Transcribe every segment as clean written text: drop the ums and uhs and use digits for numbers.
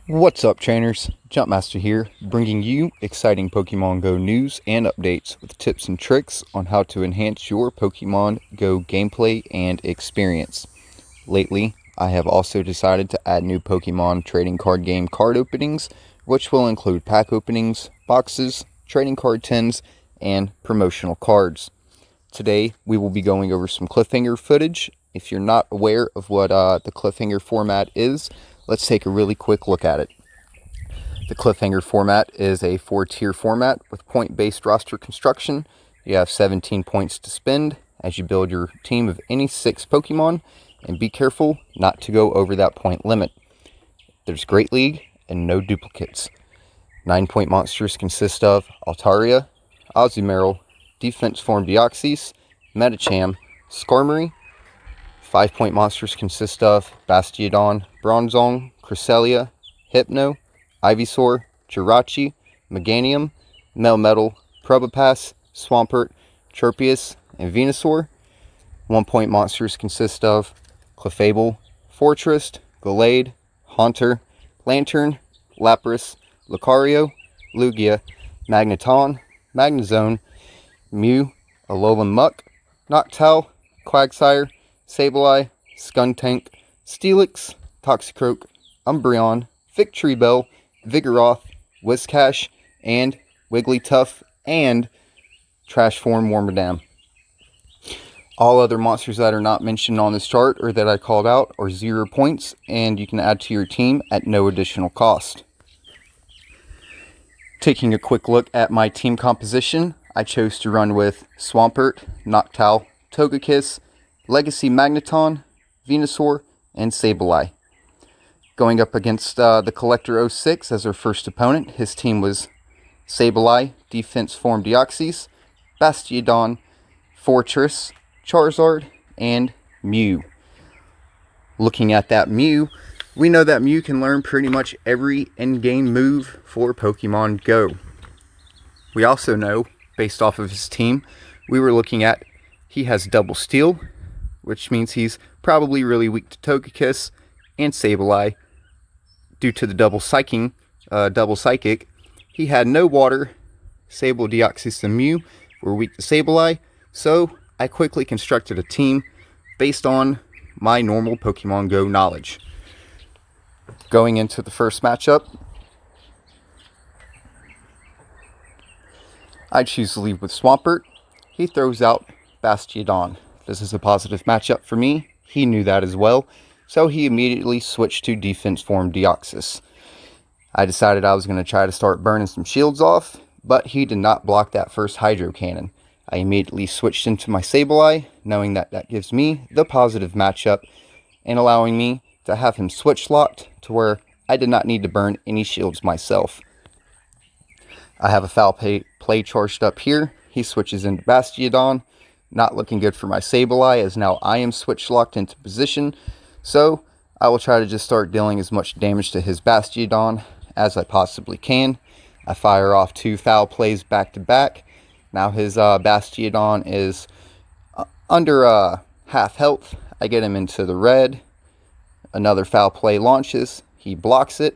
What's up, trainers? Jumpmaster here, bringing you exciting Pokemon Go news and updates with tips and tricks on how to enhance your Pokemon Go gameplay and experience. Lately, I have also decided to add new Pokemon trading card game card openings, which will include pack openings, boxes, trading card tins, and promotional cards. Today, we will be going over some Cliffhanger footage. If you're not aware of what the Cliffhanger format is, let's take a really quick look at it. The Cliffhanger format is a 4-tier format with point-based roster construction. You have 17 points to spend as you build your team of any 6 Pokemon, and be careful not to go over that point limit. There's Great League and no duplicates. 9-point monsters consist of Altaria, Azumarill, Defense Form Deoxys, Medicham, Skarmory. 5-point monsters consist of Bastiodon, Bronzong, Cresselia, Hypno, Ivysaur, Jirachi, Meganium, Melmetal, Probopass, Swampert, Chirpius, and Venusaur. 1-point monsters consist of Clefable, Fortress, Gallade, Haunter, Lantern, Lapras, Lucario, Lugia, Magneton, Magnezone, Mew, Alolan Muck, Noctowl, Quagsire, Sableye, Skuntank, Steelix, Toxicroak, Umbreon, Victreebel, Vigoroth, Whiscash, and Wigglytuff, and Trash Form Wormadam. All other monsters that are not mentioned on this chart or that I called out are 0 points, and you can add to your team at no additional cost. Taking a quick look at my team composition, I chose to run with Swampert, Noctowl, Togekiss, Legacy Magneton, Venusaur, and Sableye. Going up against the Collector 06 as our first opponent, his team was Sableye, Defense Form Deoxys, Bastiodon, Fortress, Charizard, and Mew. Looking at that Mew, we know that Mew can learn pretty much every in-game move for Pokemon Go. We also know, based off of his team, we were looking at he has Double Steel, which means he's probably really weak to Togekiss and Sableye. Due to the double psychic, he had no water. Sable, Deoxys, and Mew were weak to Sableye, so I quickly constructed a team based on my normal Pokemon Go knowledge. Going into the first matchup, I choose to lead with Swampert. He throws out Bastiodon. This is a positive matchup for me. He knew that as well, so he immediately switched to Defense Form Deoxys. I decided I was going to try to start burning some shields off, but he did not block that first Hydro Cannon. I immediately switched into my Sableye, knowing that that gives me the positive matchup and allowing me to have him switch locked to where I did not need to burn any shields myself. I have a foul play charged up here. He switches into Bastiodon. Not looking good for my Sableye, as now I am switch locked into position. So I will try to just start dealing as much damage to his Bastiodon as I possibly can. I fire off 2 foul plays back to back. Now his Bastiodon is under half health. I get him into the red. Another foul play launches. He blocks it.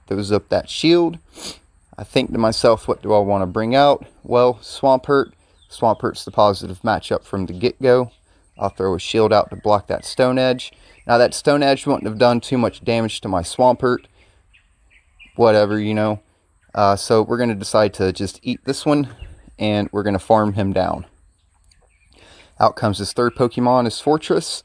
Throws up that shield. I think to myself, what do I want to bring out? Well, Swampert. Swampert's the positive matchup from the get-go. I'll throw a shield out to block that Stone Edge. Now that Stone Edge wouldn't have done too much damage to my Swampert. Whatever, you know. So we're going to decide to just eat this one, and we're going to farm him down. Out comes his third Pokemon, his Fortress.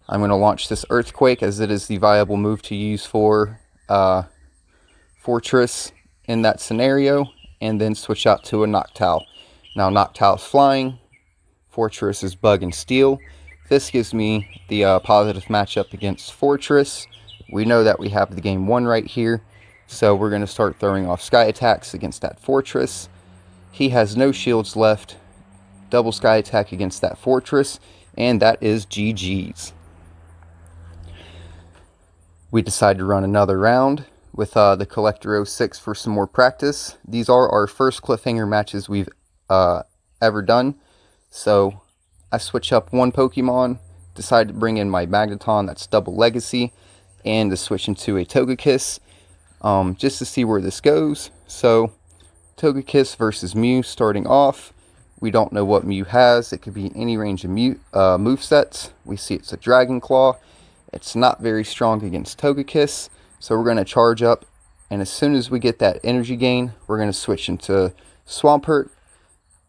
I'm going to launch this Earthquake, as it is the viable move to use for Fortress in that scenario, and then switch out to a Noctowl. Now Noctowl's flying, Fortress is Bug and Steel. This gives me the positive matchup against Fortress. We know that we have the game won right here, so we're going to start throwing off Sky Attacks against that Fortress. He has no shields left. Double Sky Attack against that Fortress, and that is GG's. We decide to run another round with the Collector 06 for some more practice. These are our first Cliffhanger matches we've ever done, so I switch up one Pokemon, decide to bring in my Magneton, that's double Legacy, and to switch into a Togekiss. just to see where this goes. So, Togekiss versus Mew starting off. We don't know what Mew has. It could be in any range of movesets. We see it's a Dragon Claw. It's not very strong against Togekiss, so we're going to charge up. And as soon as we get that energy gain, we're going to switch into Swampert,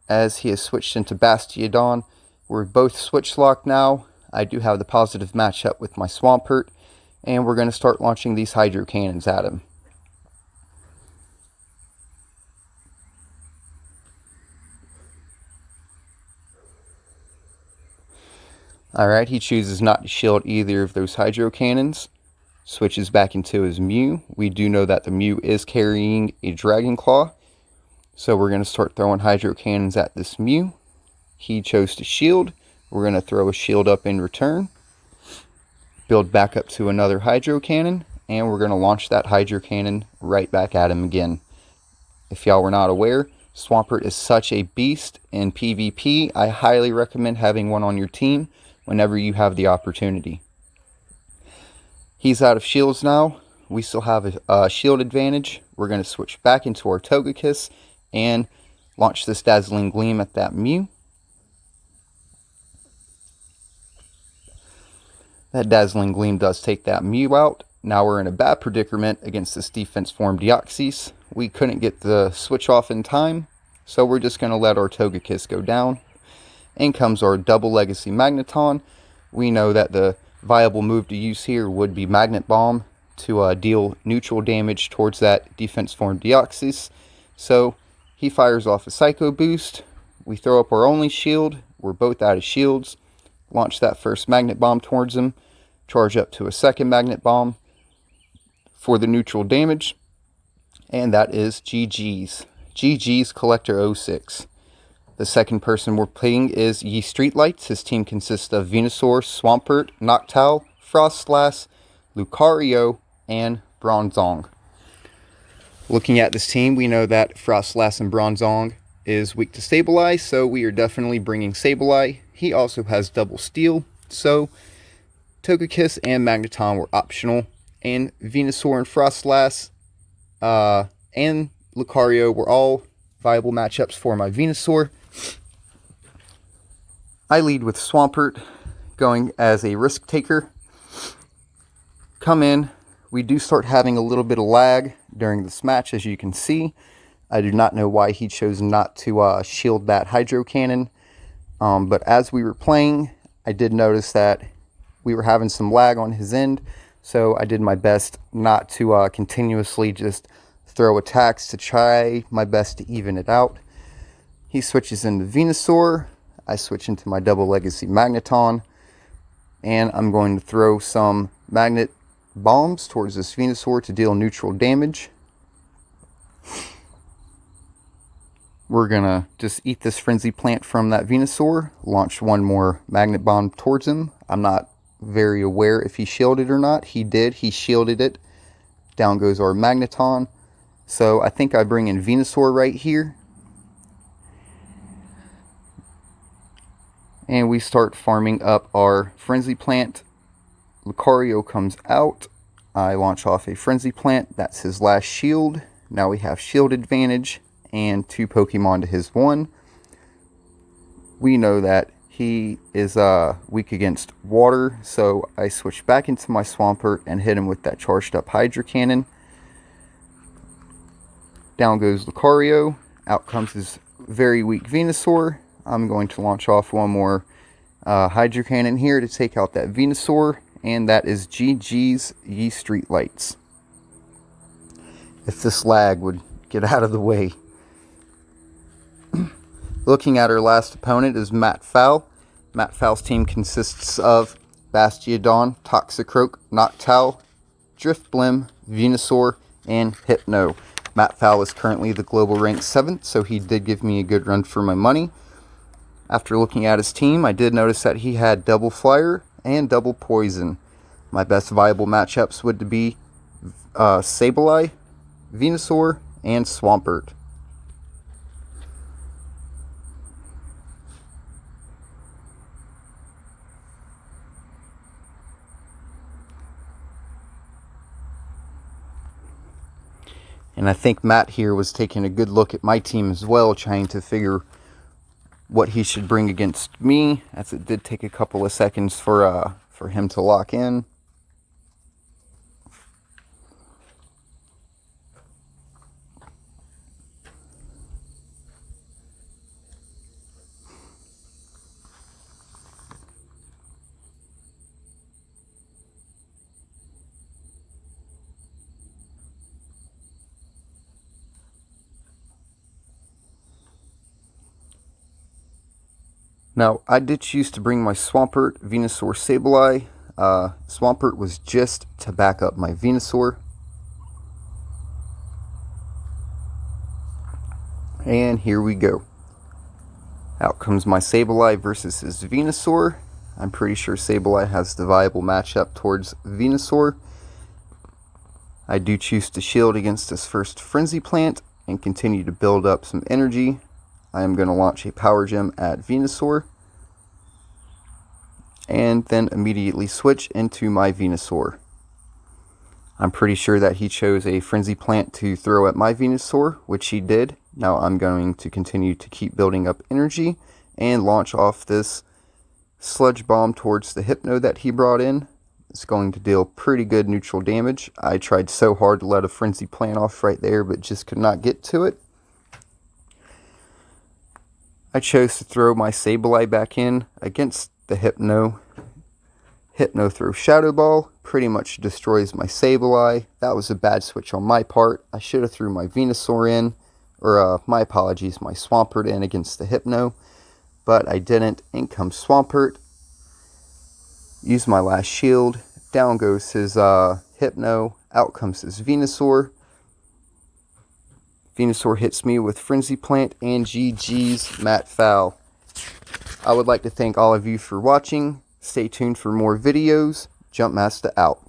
as he has switched into Bastiodon. We're both switch locked now. I do have the positive matchup with my Swampert, and we're going to start launching these Hydro Cannons at him. Alright, he chooses not to shield either of those Hydro Cannons. Switches back into his Mew. We do know that the Mew is carrying a Dragon Claw, so we're going to start throwing Hydro Cannons at this Mew. He chose to shield. We're going to throw a shield up in return. Build back up to another Hydro Cannon, and we're going to launch that Hydro Cannon right back at him again. If y'all were not aware, Swampert is such a beast in PvP. I highly recommend having one on your team whenever you have the opportunity. He's out of shields now. We still have a shield advantage. We're going to switch back into our Togekiss and launch this Dazzling Gleam at that Mew. That Dazzling Gleam does take that Mew out. Now we're in a bad predicament against this defense form Deoxys. We couldn't get the switch off in time, so we're just going to let our Togekiss go down. In comes our double Legacy Magneton. We know that the viable move to use here would be Magnet Bomb to deal neutral damage towards that defense form Deoxys. So he fires off a Psycho Boost. We throw up our only shield. We're both out of shields. Launch that first Magnet Bomb towards him. Charge up to a second Magnet Bomb for the neutral damage. And that is GG's. GG's Collector 06. The second person we're playing is Ye Streetlights. His team consists of Venusaur, Swampert, Noctowl, Frostlass, Lucario, and Bronzong. Looking at this team, we know that Frostlass and Bronzong is weak to Sableye, so we are definitely bringing Sableye. He also has double steel, so Togekiss and Magneton were optional, and Venusaur and Frostlass and Lucario were all viable matchups for my Venusaur. I lead with Swampert, going as a risk taker. Come in. We do start having a little bit of lag during this match, as you can see. I do not know why he chose not to shield that Hydro Cannon. But as we were playing, I did notice that we were having some lag on his end. So I did my best not to continuously just throw attacks to try my best to even it out. He switches into Venusaur. I switch into my double Legacy Magneton. And I'm going to throw some Magnet Bombs towards this Venusaur to deal neutral damage. We're going to just eat this Frenzy Plant from that Venusaur. Launch one more Magnet Bomb towards him. I'm not very aware if he shielded or not. He did. He shielded it. Down goes our Magneton. So I think I bring in Venusaur right here. And we start farming up our Frenzy Plant. Lucario comes out. I launch off a Frenzy Plant. That's his last shield. Now we have shield advantage and 2 Pokemon to his 1. We know that he is weak against water, so I switch back into my Swampert and hit him with that charged up Hydro Cannon. Down goes Lucario. Out comes his very weak Venusaur. I'm going to launch off one more Hydro Cannon here to take out that Venusaur. And that is GG's Ye Streetlights. If this lag would get out of the way. Looking at our last opponent is Matt Fowl. Matt Fowl's team consists of Bastiodon, Toxicroak, Noctowl, Driftblim, Venusaur, and Hypno. Matt Fowl is currently the global rank 7th, so he did give me a good run for my money. After looking at his team, I did notice that he had double Flyer and double Poison. My best viable matchups would be Sableye, Venusaur, and Swampert. And I think Matt here was taking a good look at my team as well, trying to figure what he should bring against me, as it did take a couple of seconds for him to lock in. Now, I did choose to bring my Swampert, Venusaur, Sableye. Swampert was just to back up my Venusaur. And here we go. Out comes my Sableye versus his Venusaur. I'm pretty sure Sableye has the viable matchup towards Venusaur. I do choose to shield against his first Frenzy Plant and continue to build up some energy. I am going to launch a Power Gem at Venusaur and then immediately switch into my Venusaur. I'm pretty sure that he chose a Frenzy Plant to throw at my Venusaur, which he did. Now I'm going to continue to keep building up energy and launch off this Sludge Bomb towards the Hypno that he brought in. It's going to deal pretty good neutral damage. I tried so hard to let a Frenzy Plant off right there, but just could not get to it. I chose to throw my Sableye back in against the Hypno. Hypno throw Shadow Ball, pretty much destroys my Sableye. That was a bad switch on my part. I should have threw my Venusaur in, or my apologies, my Swampert in against the Hypno, but I didn't. In comes Swampert. Use my last shield. Down goes his Hypno. Out comes his Venusaur. Venusaur hits me with Frenzy Plant, and GG's Matt Fowl. I would like to thank all of you for watching. Stay tuned for more videos. Jumpmaster out.